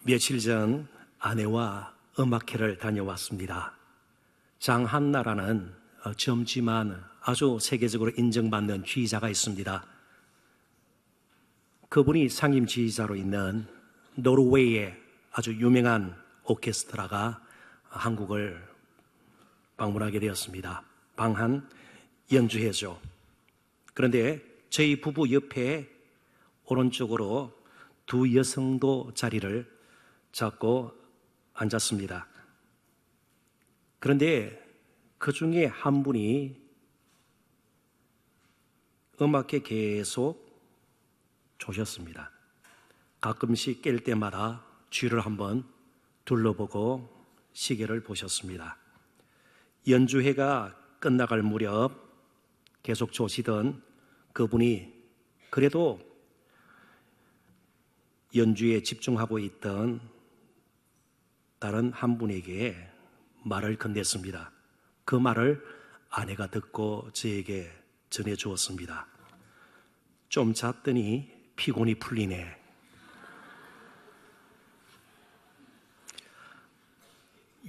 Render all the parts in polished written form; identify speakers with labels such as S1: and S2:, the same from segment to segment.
S1: 며칠 전 아내와 음악회를 다녀왔습니다. 장한나라는 젊지만 아주 세계적으로 인정받는 지휘자가 있습니다. 그분이 상임 지휘자로 있는 노르웨이의 아주 유명한 오케스트라가 한국을 방문하게 되었습니다. 방한 연주회죠. 그런데 저희 부부 옆에 오른쪽으로 두 여성도 자리를 잡고 앉았습니다. 그런데 그 중에 한 분이 음악회 계속 조셨습니다. 가끔씩 깰 때마다 뒤를 한번 둘러보고 시계를 보셨습니다. 연주회가 끝나갈 무렵 계속 조시던 그분이 그래도 연주에 집중하고 있던 다른 한 분에게 말을 건넸습니다. 그 말을 아내가 듣고 저에게 전해주었습니다. 좀 잤더니 피곤이 풀리네.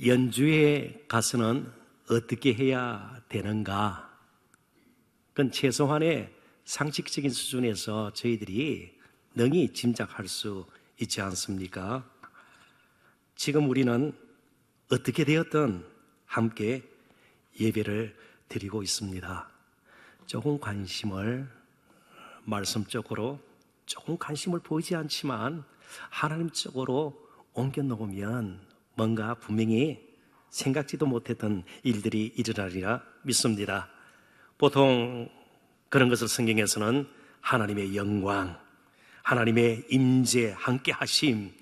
S1: 연주에 가서는 어떻게 해야 되는가? 그건 최소한의 상식적인 수준에서 저희들이 능히 짐작할 수 있지 않습니까? 지금 우리는 어떻게 되었든 함께 예배를 드리고 있습니다. 조금 관심을 말씀적으로 조금 관심을 보이지 않지만 하나님 쪽으로 옮겨 놓으면 뭔가 분명히 생각지도 못했던 일들이 일어나리라 믿습니다. 보통 그런 것을 성경에서는 하나님의 영광, 하나님의 임재, 함께 하심,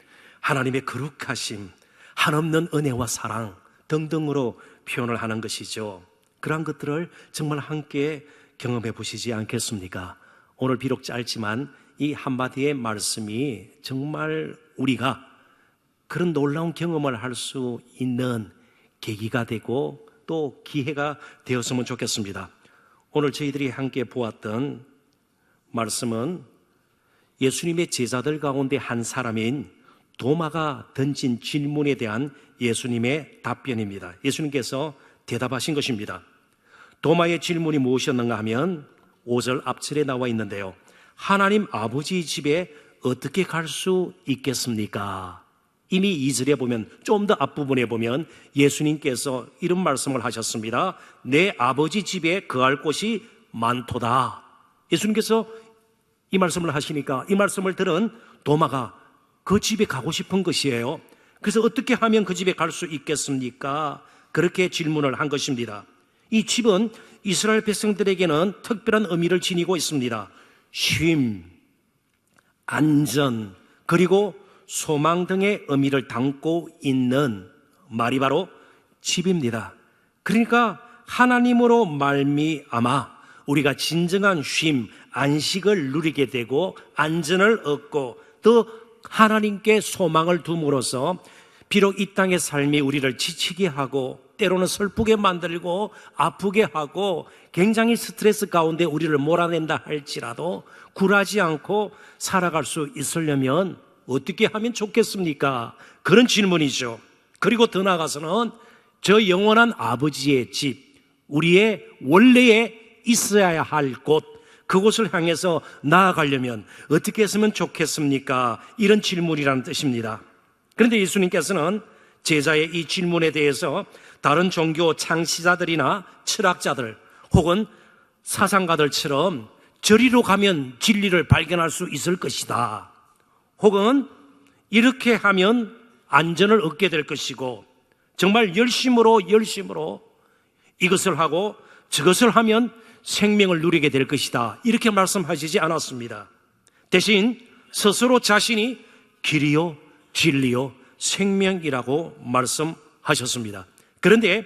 S1: 하나님의 거룩하심, 한없는 은혜와 사랑 등등으로 표현을 하는 것이죠. 그러한 것들을 정말 함께 경험해 보시지 않겠습니까? 오늘 비록 짧지만 이 한마디의 말씀이 정말 우리가 그런 놀라운 경험을 할 수 있는 계기가 되고 또 기회가 되었으면 좋겠습니다. 오늘 저희들이 함께 보았던 말씀은 예수님의 제자들 가운데 한 사람인 도마가 던진 질문에 대한 예수님의 답변입니다. 예수님께서 대답하신 것입니다. 도마의 질문이 무엇이었는가 하면 5절 앞절에 나와 있는데요. 하나님 아버지 집에 어떻게 갈 수 있겠습니까? 이미 2절에 보면 좀 더 앞부분에 보면 예수님께서 이런 말씀을 하셨습니다. 내 아버지 집에 거할 곳이 많도다. 예수님께서 이 말씀을 하시니까 이 말씀을 들은 도마가 그 집에 가고 싶은 것이에요. 그래서 어떻게 하면 그 집에 갈 수 있겠습니까? 그렇게 질문을 한 것입니다. 이 집은 이스라엘 백성들에게는 특별한 의미를 지니고 있습니다. 쉼, 안전, 그리고 소망 등의 의미를 담고 있는 말이 바로 집입니다. 그러니까 하나님으로 말미암아 우리가 진정한 쉼, 안식을 누리게 되고 안전을 얻고 또 하나님께 소망을 둠으로써 비록 이 땅의 삶이 우리를 지치게 하고 때로는 슬프게 만들고 아프게 하고 굉장히 스트레스 가운데 우리를 몰아낸다 할지라도 굴하지 않고 살아갈 수 있으려면 어떻게 하면 좋겠습니까? 그런 질문이죠. 그리고 더 나아가서는 저 영원한 아버지의 집, 우리의 원래에 있어야 할 곳, 그곳을 향해서 나아가려면 어떻게 했으면 좋겠습니까? 이런 질문이라는 뜻입니다. 그런데 예수님께서는 제자의 이 질문에 대해서 다른 종교 창시자들이나 철학자들 혹은 사상가들처럼 저리로 가면 진리를 발견할 수 있을 것이다, 혹은 이렇게 하면 안전을 얻게 될 것이고 정말 열심으로 이것을 하고 저것을 하면 생명을 누리게 될 것이다, 이렇게 말씀하시지 않았습니다. 대신 스스로 자신이 길이요 진리요 생명이라고 말씀하셨습니다. 그런데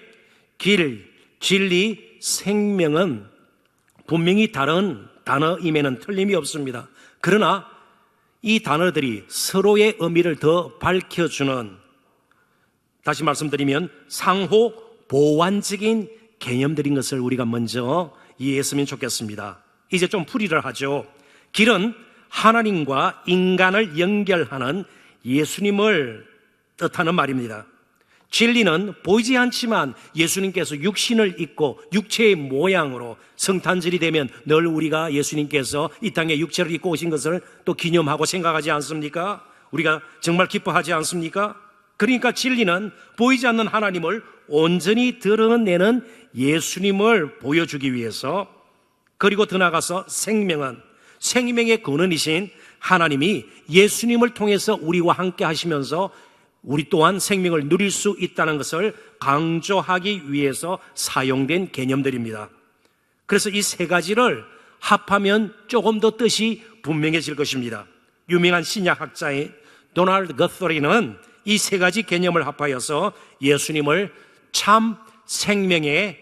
S1: 길, 진리, 생명은 분명히 다른 단어임에는 틀림이 없습니다. 그러나 이 단어들이 서로의 의미를 더 밝혀주는, 다시 말씀드리면 상호 보완적인 개념들인 것을 우리가 먼저 이해했으면 좋겠습니다. 이제 좀 풀이를 하죠. 길은 하나님과 인간을 연결하는 예수님을 뜻하는 말입니다. 진리는 보이지 않지만 예수님께서 육신을 입고 육체의 모양으로 성탄절이 되면 늘 우리가 예수님께서 이 땅에 육체를 입고 오신 것을 또 기념하고 생각하지 않습니까? 우리가 정말 기뻐하지 않습니까? 그러니까 진리는 보이지 않는 하나님을 온전히 드러내는 예수님을 보여주기 위해서, 그리고 더 나아가서 생명은 생명의 근원이신 하나님이 예수님을 통해서 우리와 함께 하시면서 우리 또한 생명을 누릴 수 있다는 것을 강조하기 위해서 사용된 개념들입니다. 그래서 이 세 가지를 합하면 조금 더 뜻이 분명해질 것입니다. 유명한 신약학자인 도널드 거서리는 이 세 가지 개념을 합하여서 예수님을 참 생명의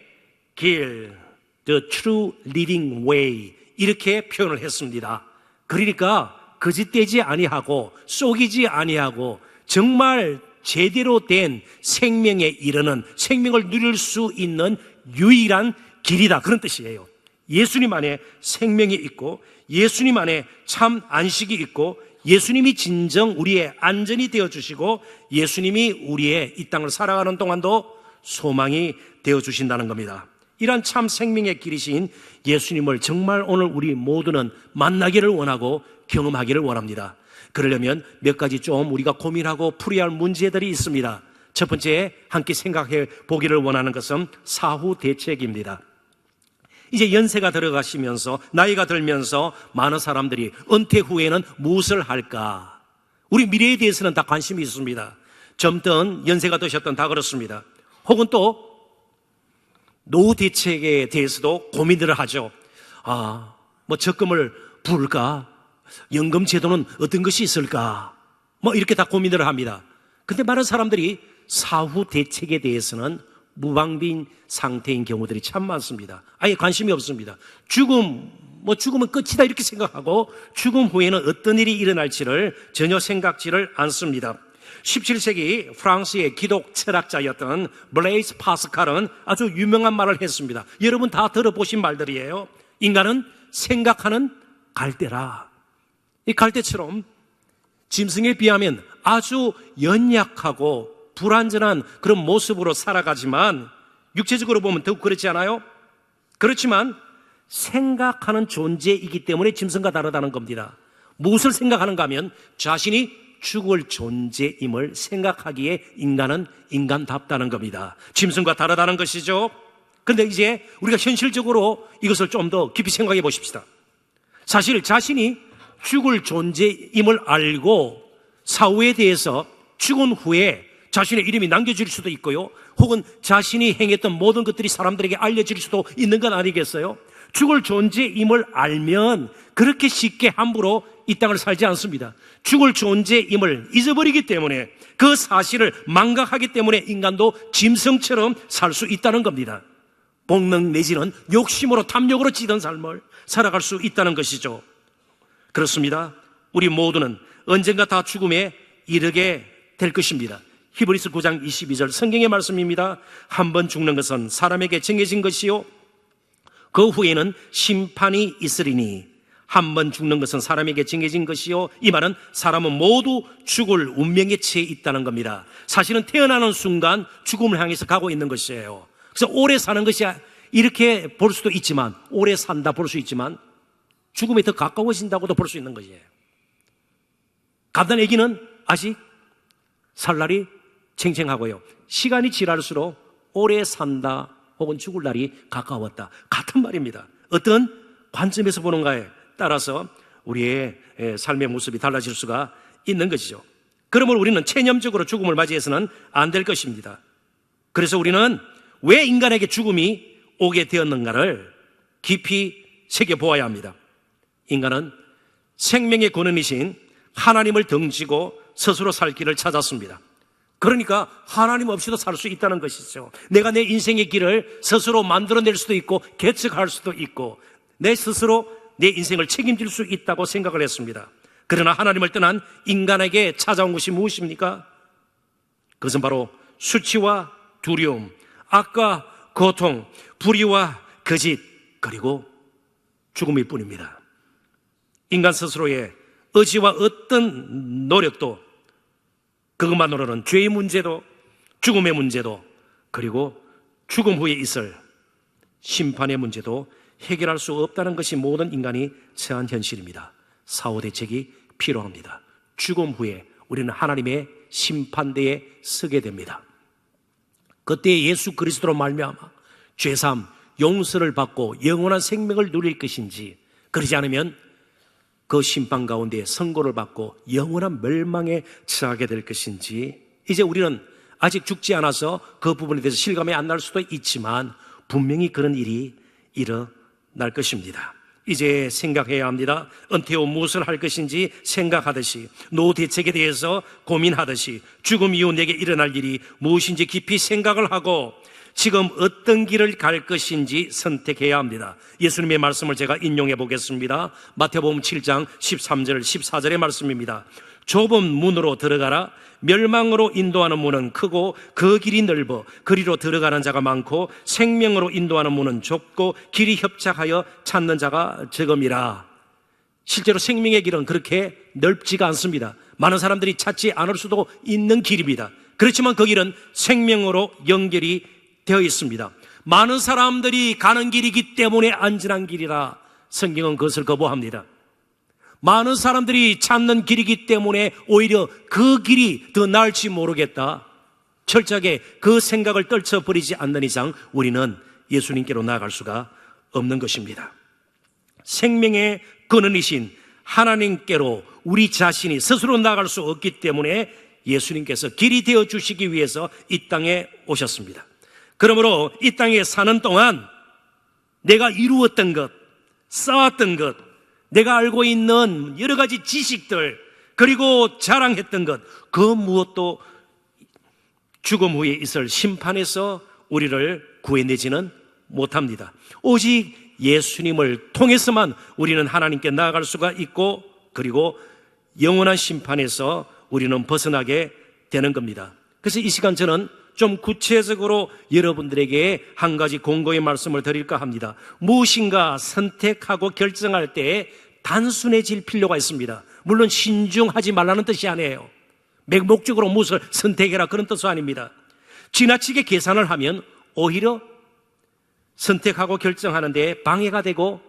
S1: 길, the true living way, 이렇게 표현을 했습니다. 그러니까 거짓되지 아니하고 속이지 아니하고 정말 제대로 된 생명에 이르는, 생명을 누릴 수 있는 유일한 길이다, 그런 뜻이에요. 예수님 안에 생명이 있고 예수님 안에 참 안식이 있고 예수님이 진정 우리의 안전이 되어주시고 예수님이 우리의 이 땅을 살아가는 동안도 소망이 되어주신다는 겁니다. 이러한 참 생명의 길이신 예수님을 정말 오늘 우리 모두는 만나기를 원하고 경험하기를 원합니다. 그러려면 몇 가지 좀 우리가 고민하고 풀어야 할 문제들이 있습니다. 첫 번째, 함께 생각해 보기를 원하는 것은 사후 대책입니다. 이제 연세가 들어가시면서 나이가 들면서 많은 사람들이 은퇴 후에는 무엇을 할까? 우리 미래에 대해서는 다 관심이 있습니다. 젊든 연세가 드셨든 다 그렇습니다. 혹은 또 노후 대책에 대해서도 고민들을 하죠. 적금을 부을까? 연금 제도는 어떤 것이 있을까? 이렇게 다 고민들을 합니다. 근데 많은 사람들이 사후 대책에 대해서는 무방비인 상태인 경우들이 참 많습니다. 아예 관심이 없습니다. 죽음은 끝이다 이렇게 생각하고 죽음 후에는 어떤 일이 일어날지를 전혀 생각지를 않습니다. 17세기 프랑스의 기독 철학자였던 블레이스 파스칼은 아주 유명한 말을 했습니다. 여러분 다 들어보신 말들이에요. 인간은 생각하는 갈대라. 이 갈대처럼 짐승에 비하면 아주 연약하고 불완전한 그런 모습으로 살아가지만 육체적으로 보면 더욱 그렇지 않아요? 그렇지만 생각하는 존재이기 때문에 짐승과 다르다는 겁니다. 무엇을 생각하는가 하면 자신이 죽을 존재임을 생각하기에 인간은 인간답다는 겁니다. 짐승과 다르다는 것이죠. 그런데 이제 우리가 현실적으로 이것을 좀 더 깊이 생각해 보십시다. 사실 자신이 죽을 존재임을 알고 사후에 대해서 죽은 후에 자신의 이름이 남겨질 수도 있고요, 혹은 자신이 행했던 모든 것들이 사람들에게 알려질 수도 있는 건 아니겠어요? 죽을 존재임을 알면 그렇게 쉽게 함부로 이 땅을 살지 않습니다. 죽을 존재임을 잊어버리기 때문에, 그 사실을 망각하기 때문에 인간도 짐승처럼 살 수 있다는 겁니다. 본능 내지는 욕심으로 탐욕으로 찌든 삶을 살아갈 수 있다는 것이죠. 그렇습니다. 우리 모두는 언젠가 다 죽음에 이르게 될 것입니다. 히브리서 9장 22절 성경의 말씀입니다. 한 번 죽는 것은 사람에게 정해진 것이요 그 후에는 심판이 있으리니, 한 번 죽는 것은 사람에게 정해진 것이요, 이 말은 사람은 모두 죽을 운명에 처해 있다는 겁니다. 사실은 태어나는 순간 죽음을 향해서 가고 있는 것이에요. 그래서 오래 사는 것이 이렇게 볼 수도 있지만, 오래 산다 볼 수 있지만 죽음에 더 가까워진다고도 볼 수 있는 것이에요. 갓난 아기는 아직 살 날이 쟁쟁하고요, 시간이 지날수록 오래 산다 혹은 죽을 날이 가까웠다, 같은 말입니다. 어떤 관점에서 보는가에 따라서 우리의 삶의 모습이 달라질 수가 있는 것이죠. 그러므로 우리는 체념적으로 죽음을 맞이해서는 안 될 것입니다. 그래서 우리는 왜 인간에게 죽음이 오게 되었는가를 깊이 새겨보아야 합니다. 인간은 생명의 근원이신 하나님을 등지고 스스로 살 길을 찾았습니다. 그러니까 하나님 없이도 살 수 있다는 것이죠. 내가 내 인생의 길을 스스로 만들어낼 수도 있고 개척할 수도 있고 내 스스로 내 인생을 책임질 수 있다고 생각을 했습니다. 그러나 하나님을 떠난 인간에게 찾아온 것이 무엇입니까? 그것은 바로 수치와 두려움, 악과 고통, 불의와 거짓, 그리고 죽음일 뿐입니다. 인간 스스로의 의지와 어떤 노력도 그것만으로는 죄의 문제도, 죽음의 문제도, 그리고 죽음 후에 있을 심판의 문제도 해결할 수 없다는 것이 모든 인간이 처한 현실입니다. 사후 대책이 필요합니다. 죽음 후에 우리는 하나님의 심판대에 서게 됩니다. 그때 예수 그리스도로 말미암아 죄사함, 용서를 받고 영원한 생명을 누릴 것인지, 그러지 않으면 그 심판 가운데 선고를 받고 영원한 멸망에 처하게 될 것인지, 이제 우리는 아직 죽지 않아서 그 부분에 대해서 실감이 안 날 수도 있지만 분명히 그런 일이 일어날 것입니다. 이제 생각해야 합니다. 은퇴 후 무엇을 할 것인지 생각하듯이, 노후 대책에 대해서 고민하듯이, 죽음 이후 내게 일어날 일이 무엇인지 깊이 생각을 하고 지금 어떤 길을 갈 것인지 선택해야 합니다. 예수님의 말씀을 제가 인용해 보겠습니다. 마태복음 7장 13절 14절의 말씀입니다. 좁은 문으로 들어가라. 멸망으로 인도하는 문은 크고 그 길이 넓어 그리로 들어가는 자가 많고 생명으로 인도하는 문은 좁고 길이 협착하여 찾는 자가 적음이라. 실제로 생명의 길은 그렇게 넓지가 않습니다. 많은 사람들이 찾지 않을 수도 있는 길입니다. 그렇지만 그 길은 생명으로 연결이 되어 있습니다. 많은 사람들이 가는 길이기 때문에 안전한 길이라 성경은 그것을 거부합니다. 많은 사람들이 찾는 길이기 때문에 오히려 그 길이 더 나을지 모르겠다, 철저하게 그 생각을 떨쳐버리지 않는 이상 우리는 예수님께로 나아갈 수가 없는 것입니다. 생명의 근원이신 하나님께로 우리 자신이 스스로 나아갈 수 없기 때문에 예수님께서 길이 되어 주시기 위해서 이 땅에 오셨습니다. 그러므로 이 땅에 사는 동안 내가 이루었던 것, 쌓았던 것, 내가 알고 있는 여러 가지 지식들, 그리고 자랑했던 것, 그 무엇도 죽음 후에 있을 심판에서 우리를 구해내지는 못합니다. 오직 예수님을 통해서만 우리는 하나님께 나아갈 수가 있고, 그리고 영원한 심판에서 우리는 벗어나게 되는 겁니다. 그래서 이 시간 저는 좀 구체적으로 여러분들에게 한 가지 공고의 말씀을 드릴까 합니다. 무엇인가 선택하고 결정할 때 단순해질 필요가 있습니다. 물론 신중하지 말라는 뜻이 아니에요. 맹목적으로 무엇을 선택해라 그런 뜻은 아닙니다. 지나치게 계산을 하면 오히려 선택하고 결정하는 데 방해가 되고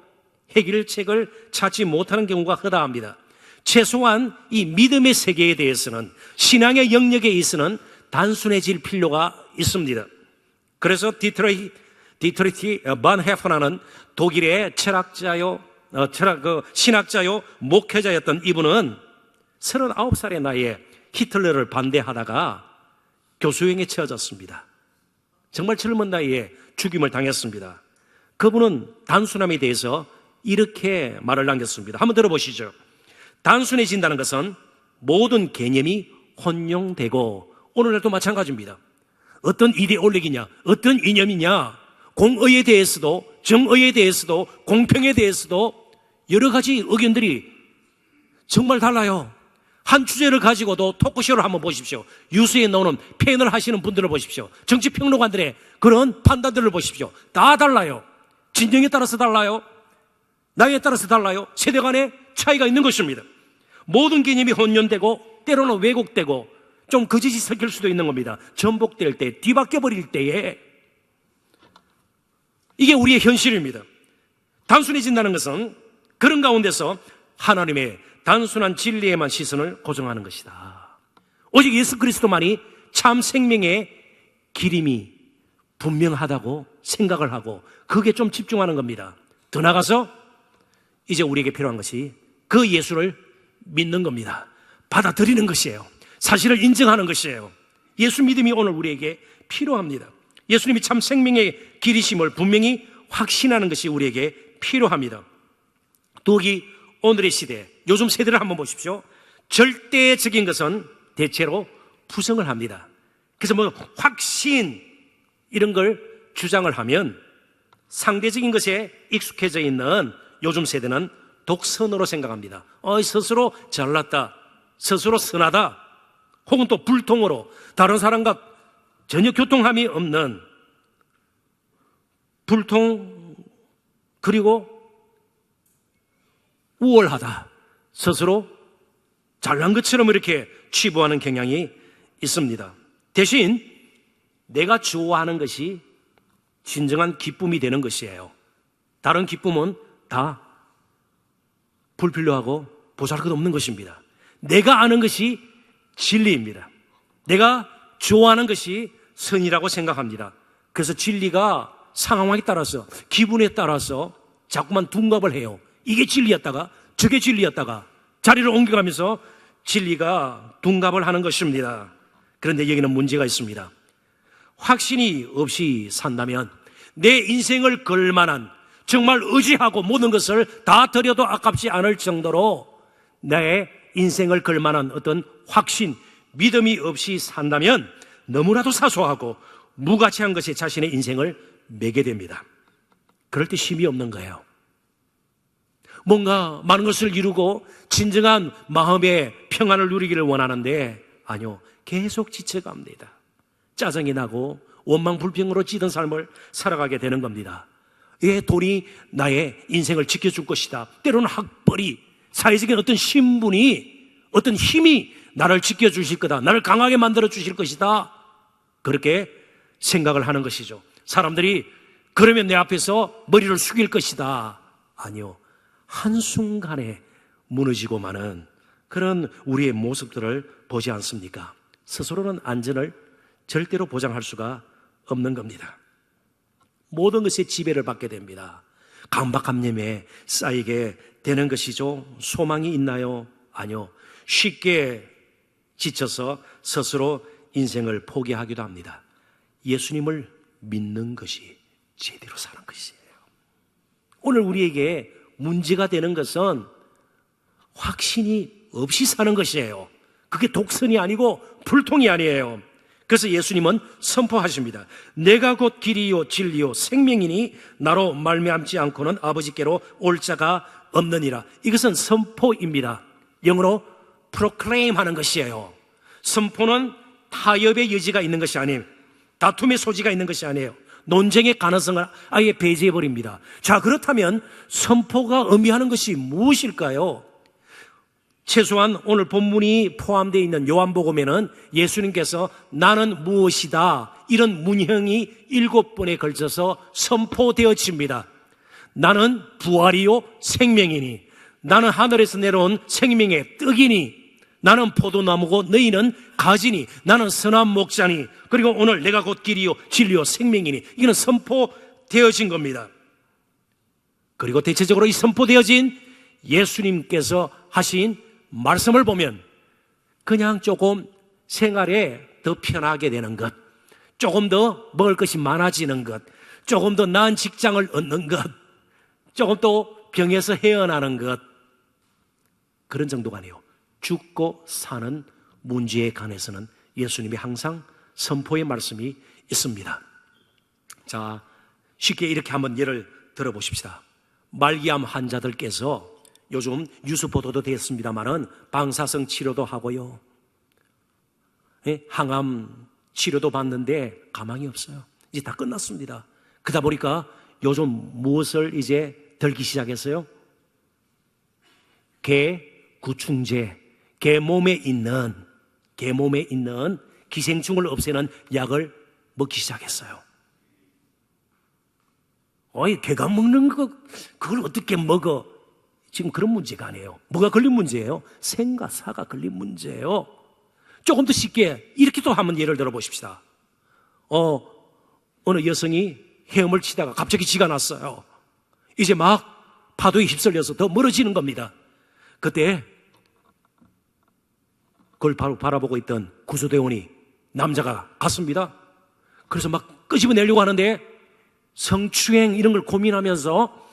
S1: 해결책을 찾지 못하는 경우가 허다합니다. 최소한 이 믿음의 세계에 대해서는, 신앙의 영역에 있어서는 단순해질 필요가 있습니다. 그래서 디트리히 반헤퍼나는 독일의 신학자요 목회자였던 이분은 39살의 나이에 히틀러를 반대하다가 교수형에 처해졌습니다. 정말 젊은 나이에 죽임을 당했습니다. 그분은 단순함에 대해서 이렇게 말을 남겼습니다. 한번 들어보시죠. 단순해진다는 것은 모든 개념이 혼용되고, 오늘날도 마찬가지입니다. 어떤 이데올로기냐, 어떤 이념이냐, 공의에 대해서도, 정의에 대해서도, 공평에 대해서도 여러 가지 의견들이 정말 달라요. 한 주제를 가지고도 토크쇼를 한번 보십시오. 뉴스에 나오는 패널 하시는 분들을 보십시오. 정치평론가들의 그런 판단들을 보십시오. 다 달라요. 진영에 따라서 달라요. 나이에 따라서 달라요. 세대 간의 차이가 있는 것입니다. 모든 개념이 혼연되고 때로는 왜곡되고 좀 거짓이 섞일 수도 있는 겁니다. 전복될 때, 뒤바뀌어버릴 때에. 이게 우리의 현실입니다. 단순해진다는 것은 그런 가운데서 하나님의 단순한 진리에만 시선을 고정하는 것이다. 오직 예수 그리스도만이 참 생명의 길임이 분명하다고 생각을 하고 그게 좀 집중하는 겁니다. 더 나아가서 이제 우리에게 필요한 것이 그 예수를 믿는 겁니다. 받아들이는 것이에요. 사실을 인정하는 것이에요. 예수 믿음이 오늘 우리에게 필요합니다. 예수님이 참 생명의 길이심을 분명히 확신하는 것이 우리에게 필요합니다. 더욱이 오늘의 시대, 요즘 세대를 한번 보십시오. 절대적인 것은 대체로 부정을 합니다. 그래서 뭐 확신 이런 걸 주장을 하면 상대적인 것에 익숙해져 있는 요즘 세대는 독선으로 생각합니다. 스스로 잘났다, 스스로 선하다, 혹은 또 불통으로 다른 사람과 전혀 교통함이 없는 불통, 그리고 우월하다, 스스로 잘난 것처럼 이렇게 치부하는 경향이 있습니다. 대신 내가 좋아하는 것이 진정한 기쁨이 되는 것이에요. 다른 기쁨은 다 불필요하고 보잘것없는 것입니다. 내가 아는 것이 진리입니다. 내가 좋아하는 것이 선이라고 생각합니다. 그래서 진리가 상황에 따라서, 기분에 따라서 자꾸만 둔갑을 해요. 이게 진리였다가 저게 진리였다가 자리를 옮겨가면서 진리가 둔갑을 하는 것입니다. 그런데 여기는 문제가 있습니다. 확신이 없이 산다면 내 인생을 걸 만한, 정말 의지하고 모든 것을 다 드려도 아깝지 않을 정도로 내 인생을 걸 만한 어떤 확신, 믿음이 없이 산다면 너무나도 사소하고 무가치한 것에 자신의 인생을 매게 됩니다. 그럴 때 힘이 없는 거예요. 뭔가 많은 것을 이루고 진정한 마음의 평안을 누리기를 원하는데 아니요, 계속 지쳐갑니다. 짜증이 나고 원망 불평으로 찌든 삶을 살아가게 되는 겁니다. 예, 돈이 나의 인생을 지켜줄 것이다. 때로는 학벌이, 사회적인 어떤 신분이, 어떤 힘이 나를 지켜주실 거다. 나를 강하게 만들어 주실 것이다. 그렇게 생각을 하는 것이죠. 사람들이 그러면 내 앞에서 머리를 숙일 것이다. 아니요, 한순간에 무너지고 마는 그런 우리의 모습들을 보지 않습니까? 스스로는 안전을 절대로 보장할 수가 없는 겁니다. 모든 것에 지배를 받게 됩니다. 강박감염에 쌓이게 되는 것이죠. 소망이 있나요? 아니요. 쉽게 지쳐서 스스로 인생을 포기하기도 합니다. 예수님을 믿는 것이 제대로 사는 것이에요. 오늘 우리에게 문제가 되는 것은 확신이 없이 사는 것이에요. 그게 독선이 아니고 불통이 아니에요. 그래서 예수님은 선포하십니다. 내가 곧 길이요 진리요 생명이니 나로 말미암지 않고는 아버지께로 올 자가 없느니라. 이것은 선포입니다. 영어로 proclaim 하는 것이에요. 선포는 타협의 여지가 있는 것이 아니에요. 다툼의 소지가 있는 것이 아니에요. 논쟁의 가능성을 아예 배제해버립니다. 자, 그렇다면 선포가 의미하는 것이 무엇일까요? 최소한 오늘 본문이 포함되어 있는 요한복음에는 예수님께서 나는 무엇이다, 이런 문형이 7번에 걸쳐서 선포되어집니다. 나는 부활이요 생명이니, 나는 하늘에서 내려온 생명의 떡이니, 나는 포도나무고 너희는 가지니, 나는 선한 목자니, 그리고 오늘 내가 곧 길이요 진리요 생명이니, 이거는 선포되어진 겁니다. 그리고 대체적으로 이 선포되어진 예수님께서 하신 말씀을 보면 그냥 조금 생활에 더 편하게 되는 것, 조금 더 먹을 것이 많아지는 것, 조금 더 나은 직장을 얻는 것, 조금 더 병에서 헤어나는 것, 그런 정도가 아니에요. 죽고 사는 문제에 관해서는 예수님이 항상 선포의 말씀이 있습니다. 자, 쉽게 이렇게 한번 예를 들어보십시다. 말기암 환자들께서 요즘 뉴스 보도도 됐습니다만은 방사성 치료도 하고요, 항암 치료도 받는데 가망이 없어요. 이제 다 끝났습니다. 그러다 보니까 요즘 무엇을 이제 들기 시작했어요? 구충제, 개 몸에 있는 기생충을 없애는 약을 먹기 시작했어요. 개가 먹는 거, 그걸 어떻게 먹어? 지금 그런 문제가 아니에요. 뭐가 걸린 문제예요? 생과 사가 걸린 문제예요. 조금 더 쉽게 이렇게 또 한번 예를 들어 보십시다. 어느 여성이 헤엄을 치다가 갑자기 쥐가 났어요. 이제 막 파도에 휩쓸려서 더 멀어지는 겁니다. 그때 그걸 바로 바라보고 있던 구조대원이 남자가 갔습니다. 그래서 막 끄집어내려고 하는데 성추행 이런 걸 고민하면서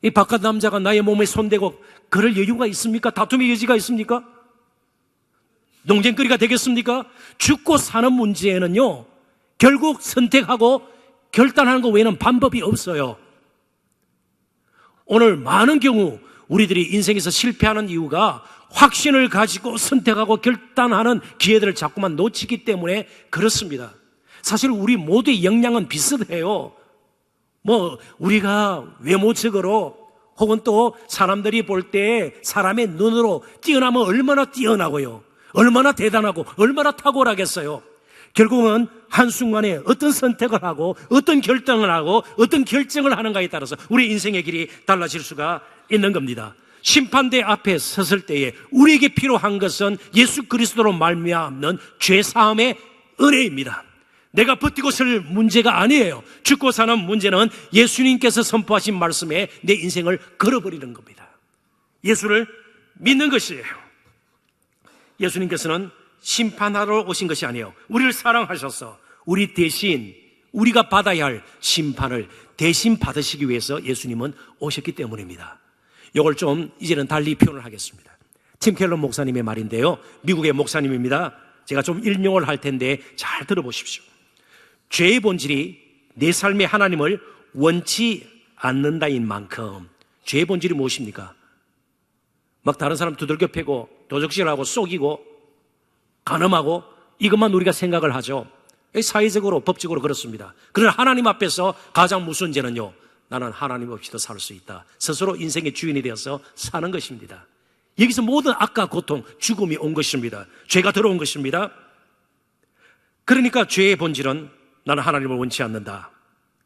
S1: 이 바깥 남자가 나의 몸에 손대고 그럴 여유가 있습니까? 다툼의 여지가 있습니까? 논쟁거리가 되겠습니까? 죽고 사는 문제에는요, 결국 선택하고 결단하는 것 외에는 방법이 없어요. 오늘 많은 경우 우리들이 인생에서 실패하는 이유가 확신을 가지고 선택하고 결단하는 기회들을 자꾸만 놓치기 때문에 그렇습니다. 사실 우리 모두의 역량은 비슷해요. 우리가 외모적으로 혹은 또 사람들이 볼 때 사람의 눈으로 뛰어나면 얼마나 뛰어나고요. 얼마나 대단하고 얼마나 탁월하겠어요. 결국은 한순간에 어떤 선택을 하고 어떤 결정을 하고 어떤 결정을 하는가에 따라서 우리 인생의 길이 달라질 수가 있는 겁니다. 심판대 앞에 섰을 때에 우리에게 필요한 것은 예수 그리스도로 말미암는 죄사함의 은혜입니다. 내가 버티고 설 문제가 아니에요. 죽고 사는 문제는 예수님께서 선포하신 말씀에 내 인생을 걸어버리는 겁니다. 예수를 믿는 것이에요. 예수님께서는 심판하러 오신 것이 아니에요. 우리를 사랑하셔서 우리 대신 우리가 받아야 할 심판을 대신 받으시기 위해서 예수님은 오셨기 때문입니다. 이걸 좀 이제는 달리 표현을 하겠습니다. 팀 켈러 목사님의 말인데요, 미국의 목사님입니다. 제가 좀 인용을 할 텐데 잘 들어보십시오. 죄의 본질이 내 삶의 하나님을 원치 않는다인 만큼 죄의 본질이 무엇입니까? 막 다른 사람 두들겨 패고 도적질하고 속이고 간음하고 이것만 우리가 생각을 하죠. 사회적으로 법적으로 그렇습니다. 그러나 하나님 앞에서 가장 무서운 죄는요, 나는 하나님 없이도 살 수 있다, 스스로 인생의 주인이 되어서 사는 것입니다. 여기서 모든 악과 고통, 죽음이 온 것입니다. 죄가 들어온 것입니다. 그러니까 죄의 본질은 나는 하나님을 원치 않는다.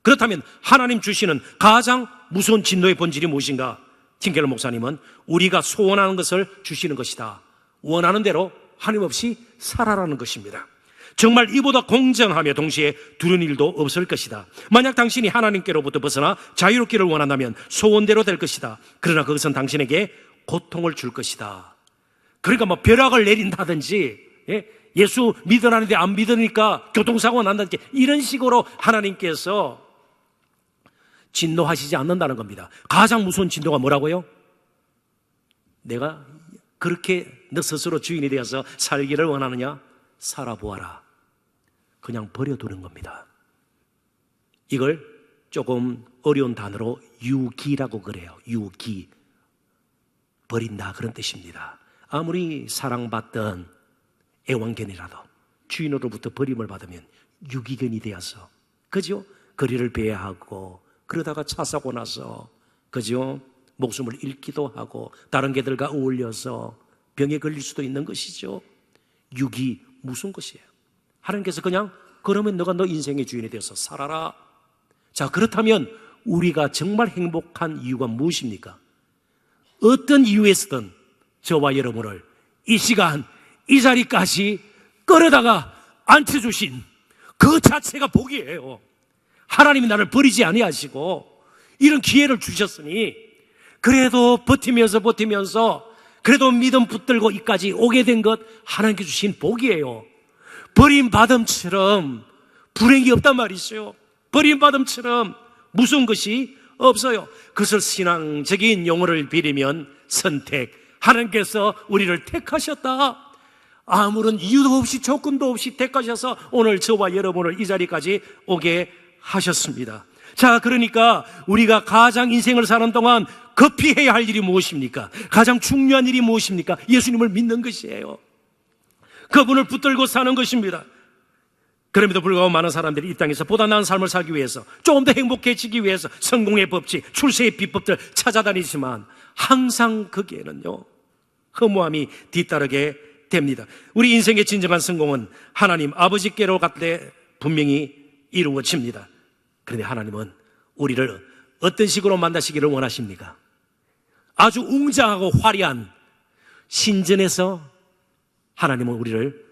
S1: 그렇다면 하나님 주시는 가장 무서운 진노의 본질이 무엇인가? 팀 켈러 목사님은 우리가 소원하는 것을 주시는 것이다. 원하는 대로 하나님 없이 살아라는 것입니다. 정말 이보다 공정하며 동시에 두려운 일도 없을 것이다. 만약 당신이 하나님께로부터 벗어나 자유롭기를 원한다면 소원대로 될 것이다. 그러나 그것은 당신에게 고통을 줄 것이다. 그러니까 뭐 벼락을 내린다든지, 예수 믿으라는데 안 믿으니까 교통사고가 난다든지, 이런 식으로 하나님께서 진노하시지 않는다는 겁니다. 가장 무서운 진노가 뭐라고요? 내가 그렇게 너 스스로 주인이 되어서 살기를 원하느냐? 살아보아라. 그냥 버려두는 겁니다. 이걸 조금 어려운 단어로 유기라고 그래요. 유기. 버린다, 그런 뜻입니다. 아무리 사랑받던 애완견이라도 주인으로부터 버림을 받으면 유기견이 되어서, 그죠? 거리를 베야 하고, 그러다가 차 사고 나서, 그죠? 목숨을 잃기도 하고 다른 개들과 어울려서 병에 걸릴 수도 있는 것이죠. 유기, 무슨 것이에요? 하나님께서 그냥 그러면 너가 너 인생의 주인이 되어서 살아라. 자, 그렇다면 우리가 정말 행복한 이유가 무엇입니까? 어떤 이유에서든 저와 여러분을 이 시간 이 자리까지 끌어다가 앉혀주신 그 자체가 복이에요. 하나님이 나를 버리지 아니하시고 이런 기회를 주셨으니, 그래도 버티면서 그래도 믿음 붙들고 이까지 오게 된 것 하나님께 주신 복이에요. 버림받음처럼 불행이 없단 말이죠. 버림받음처럼 무서운 것이 없어요. 그것을 신앙적인 용어를 빌리면 선택. 하나님께서 우리를 택하셨다. 아무런 이유도 없이 조건도 없이 택하셔서 오늘 저와 여러분을 이 자리까지 오게 하셨습니다. 자, 그러니까 우리가 가장 인생을 사는 동안 급히 해야 할 일이 무엇입니까? 가장 중요한 일이 무엇입니까? 예수님을 믿는 것이에요. 그분을 붙들고 사는 것입니다. 그럼에도 불구하고 많은 사람들이 이 땅에서 보다 나은 삶을 살기 위해서, 조금 더 행복해지기 위해서 성공의 법칙, 출세의 비법들 찾아다니지만 항상 거기에는요, 허무함이 뒤따르게 됩니다. 우리 인생의 진정한 성공은 하나님 아버지께로 갈 때 분명히 이루어집니다. 그런데 하나님은 우리를 어떤 식으로 만나시기를 원하십니까? 아주 웅장하고 화려한 신전에서 하나님은 우리를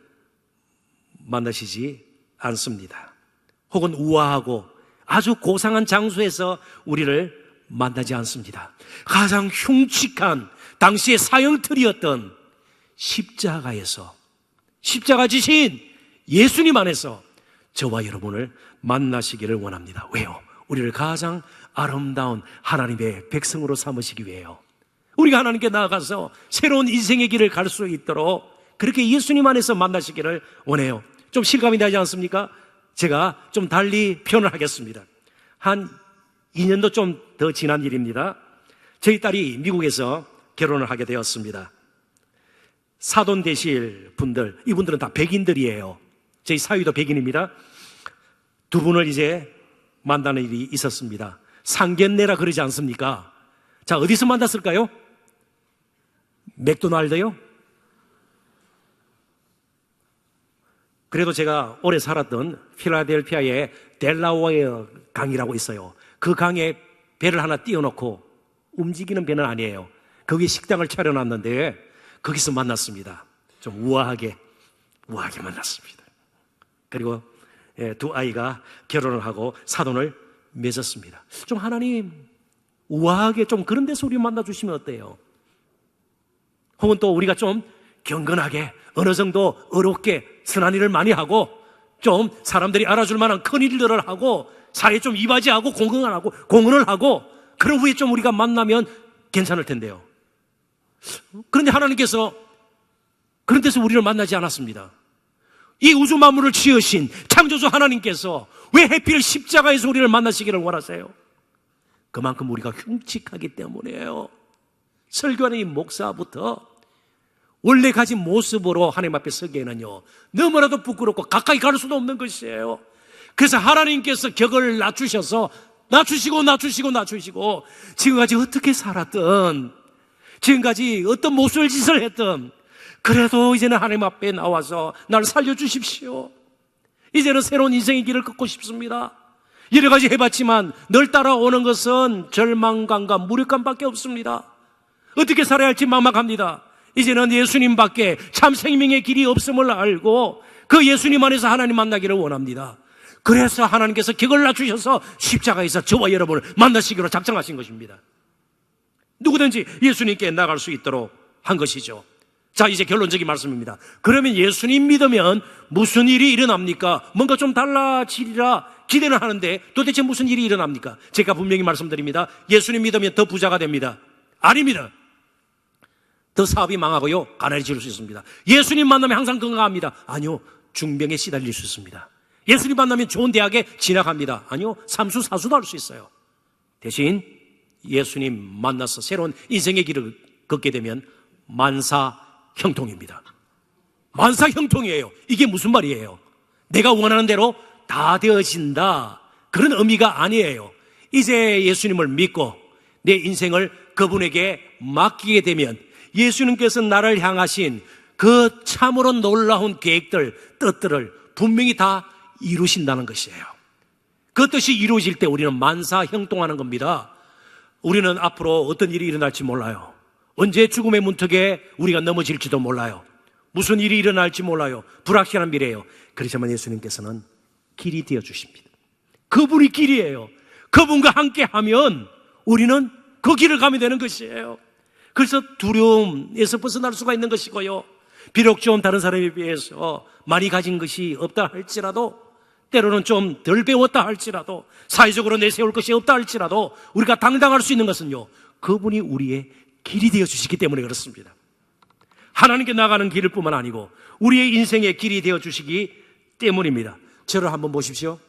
S1: 만나시지 않습니다. 혹은 우아하고 아주 고상한 장소에서 우리를 만나지 않습니다. 가장 흉측한 당시의 사형틀이었던 십자가에서, 십자가 지신 예수님 안에서 저와 여러분을 만나시기를 원합니다. 왜요? 우리를 가장 아름다운 하나님의 백성으로 삼으시기 위해요. 우리가 하나님께 나아가서 새로운 인생의 길을 갈 수 있도록 그렇게 예수님 안에서 만나시기를 원해요. 좀 실감이 나지 않습니까? 제가 좀 달리 표현을 하겠습니다. 한 2년도 좀 더 지난 일입니다. 저희 딸이 미국에서 결혼을 하게 되었습니다. 사돈 되실 분들, 이분들은 다 백인들이에요. 저희 사위도 백인입니다. 두 분을 이제 만나는 일이 있었습니다. 상견례라 그러지 않습니까? 자, 어디서 만났을까요? 맥도날드요? 그래도 제가 오래 살았던 필라델피아의 델라웨어 강이라고 있어요. 그 강에 배를 하나 띄워놓고 움직이는 배는 아니에요. 거기 식당을 차려놨는데 거기서 만났습니다. 좀 우아하게 만났습니다. 그리고 두 아이가 결혼을 하고 사돈을 맺었습니다. 좀 하나님 우아하게 좀 그런 데서 우리 만나주시면 어때요? 혹은 또 우리가 좀 경건하게 어느 정도 어렵게 선한 일을 많이 하고 좀 사람들이 알아줄 만한 큰 일들을 하고 사회에 좀 이바지하고 공헌을 하고 그런 후에 좀 우리가 만나면 괜찮을 텐데요. 그런데 하나님께서 그런 데서 우리를 만나지 않았습니다. 이 우주 만물을 지으신 창조주 하나님께서 왜 하필 십자가에서 우리를 만나시기를 원하세요? 그만큼 우리가 흉측하기 때문이에요. 설교하는 이 목사부터 원래 가진 모습으로 하나님 앞에 서기에는요 너무나도 부끄럽고 가까이 갈 수도 없는 것이에요. 그래서 하나님께서 격을 낮추셔서 낮추시고 지금까지 어떻게 살았든 지금까지 어떤 모습을 짓을 했든 그래도 이제는 하나님 앞에 나와서 나를 살려주십시오. 이제는 새로운 인생의 길을 걷고 싶습니다. 여러 가지 해봤지만 늘 따라오는 것은 절망감과 무력감밖에 없습니다. 어떻게 살아야 할지 막막합니다. 이제는 예수님밖에 참 생명의 길이 없음을 알고 그 예수님 안에서 하나님 만나기를 원합니다. 그래서 하나님께서 격을 낮추셔서 십자가에서 저와 여러분을 만나시기로 작정하신 것입니다. 누구든지 예수님께 나갈 수 있도록 한 것이죠. 자, 이제 결론적인 말씀입니다. 그러면 예수님 믿으면 무슨 일이 일어납니까? 뭔가 좀 달라지리라 기대는 하는데 도대체 무슨 일이 일어납니까? 제가 분명히 말씀드립니다. 예수님 믿으면 더 부자가 됩니다. 아닙니다. 더 사업이 망하고요 가난해질 수 있습니다. 예수님 만나면 항상 건강합니다. 아니요, 중병에 시달릴 수 있습니다. 예수님 만나면 좋은 대학에 진학합니다. 아니요, 삼수 사수도 할 수 있어요. 대신 예수님 만나서 새로운 인생의 길을 걷게 되면 만사형통입니다. 만사형통이에요. 이게 무슨 말이에요? 내가 원하는 대로 다 되어진다, 그런 의미가 아니에요. 이제 예수님을 믿고 내 인생을 그분에게 맡기게 되면 예수님께서 나를 향하신 그 참으로 놀라운 계획들, 뜻들을 분명히 다 이루신다는 것이에요. 그 뜻이 이루어질 때 우리는 만사형통하는 겁니다. 우리는 앞으로 어떤 일이 일어날지 몰라요. 언제 죽음의 문턱에 우리가 넘어질지도 몰라요. 무슨 일이 일어날지 몰라요. 불확실한 미래예요. 그렇지만 예수님께서는 길이 되어 주십니다. 그분이 길이에요. 그분과 함께하면 우리는 그 길을 가면 되는 것이에요. 그래서 두려움에서 벗어날 수가 있는 것이고요, 비록 좀 다른 사람에 비해서 많이 가진 것이 없다 할지라도, 때로는 좀 덜 배웠다 할지라도, 사회적으로 내세울 것이 없다 할지라도 우리가 당당할 수 있는 것은요, 그분이 우리의 길이 되어 주시기 때문에 그렇습니다. 하나님께 나가는 길일 뿐만 아니고 우리의 인생의 길이 되어 주시기 때문입니다. 저를 한번 보십시오.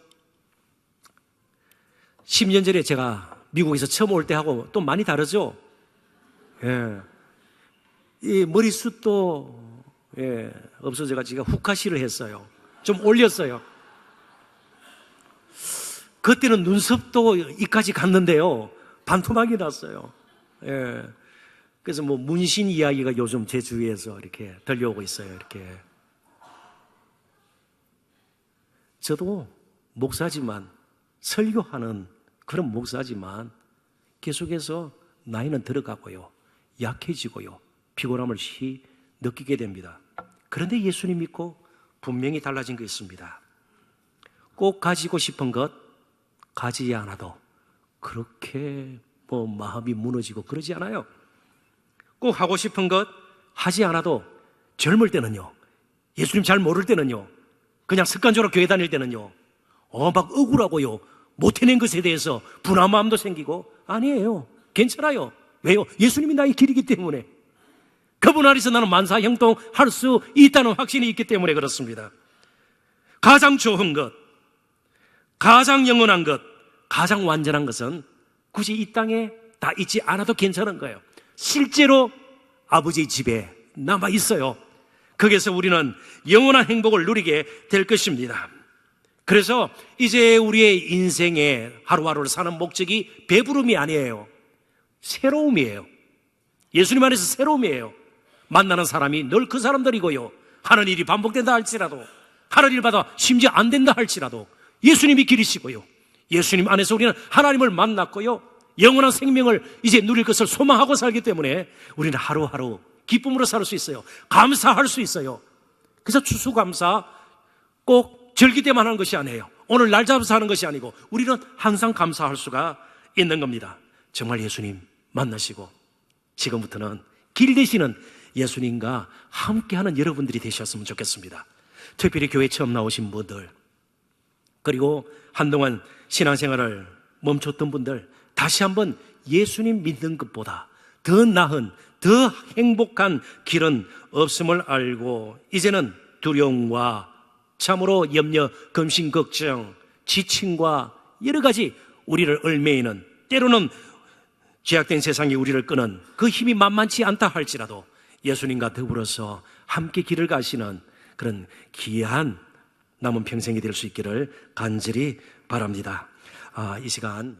S1: 10년 전에 제가 미국에서 처음 올 때하고 또 많이 다르죠? 이 머리숱도 없어져가 제가 후카시를 했어요. 좀 올렸어요. 그때는 눈썹도 이까지 갔는데요, 반토막이 났어요. 그래서 뭐 문신 이야기가 요즘 제 주위에서 이렇게 들려오고 있어요. 이렇게. 저도 목사지만, 설교하는 그런 목사지만 계속해서 나이는 들어가고요, 약해지고요, 피곤함을 느끼게 됩니다. 그런데 예수님 믿고 분명히 달라진 게 있습니다. 꼭 가지고 싶은 것 가지지 않아도 그렇게 마음이 무너지고 그러지 않아요. 꼭 하고 싶은 것 하지 않아도 젊을 때는요, 예수님 잘 모를 때는요, 그냥 습관적으로 교회 다닐 때는요, 막 억울하고요, 못 해낸 것에 대해서 분한 마음도 생기고, 아니에요. 괜찮아요. 왜요? 예수님이 나의 길이기 때문에, 그분 안에서 나는 만사형통할 수 있다는 확신이 있기 때문에 그렇습니다. 가장 좋은 것, 가장 영원한 것, 가장 완전한 것은 굳이 이 땅에 다 있지 않아도 괜찮은 거예요. 실제로 아버지의 집에 남아 있어요. 거기에서 우리는 영원한 행복을 누리게 될 것입니다. 그래서 이제 우리의 인생의 하루하루를 사는 목적이 배부름이 아니에요. 새로움이에요. 예수님 안에서 새로움이에요. 만나는 사람이 늘 그 사람들이고요, 하는 일이 반복된다 할지라도 하나님을 받아 심지어 안 된다 할지라도 예수님이 길이시고요, 예수님 안에서 우리는 하나님을 만났고요, 영원한 생명을 이제 누릴 것을 소망하고 살기 때문에 우리는 하루하루 기쁨으로 살 수 있어요. 감사할 수 있어요. 그래서 추수감사 꼭 절기 때만 하는 것이 아니에요. 오늘 날 잡아서 하는 것이 아니고 우리는 항상 감사할 수가 있는 겁니다. 정말 예수님 만나시고 지금부터는 길 되시는 예수님과 함께하는 여러분들이 되셨으면 좋겠습니다. 특별히 교회 처음 나오신 분들, 그리고 한동안 신앙생활을 멈췄던 분들, 다시 한번 예수님 믿는 것보다 더 나은, 더 행복한 길은 없음을 알고 이제는 두려움과 참으로 염려, 근심, 걱정, 지침과 여러 가지 우리를 얽매이는, 때로는 죄악된 세상이 우리를 끄는 그 힘이 만만치 않다 할지라도 예수님과 더불어서 함께 길을 가시는 그런 귀한 남은 평생이 될 수 있기를 간절히 바랍니다. 이 시간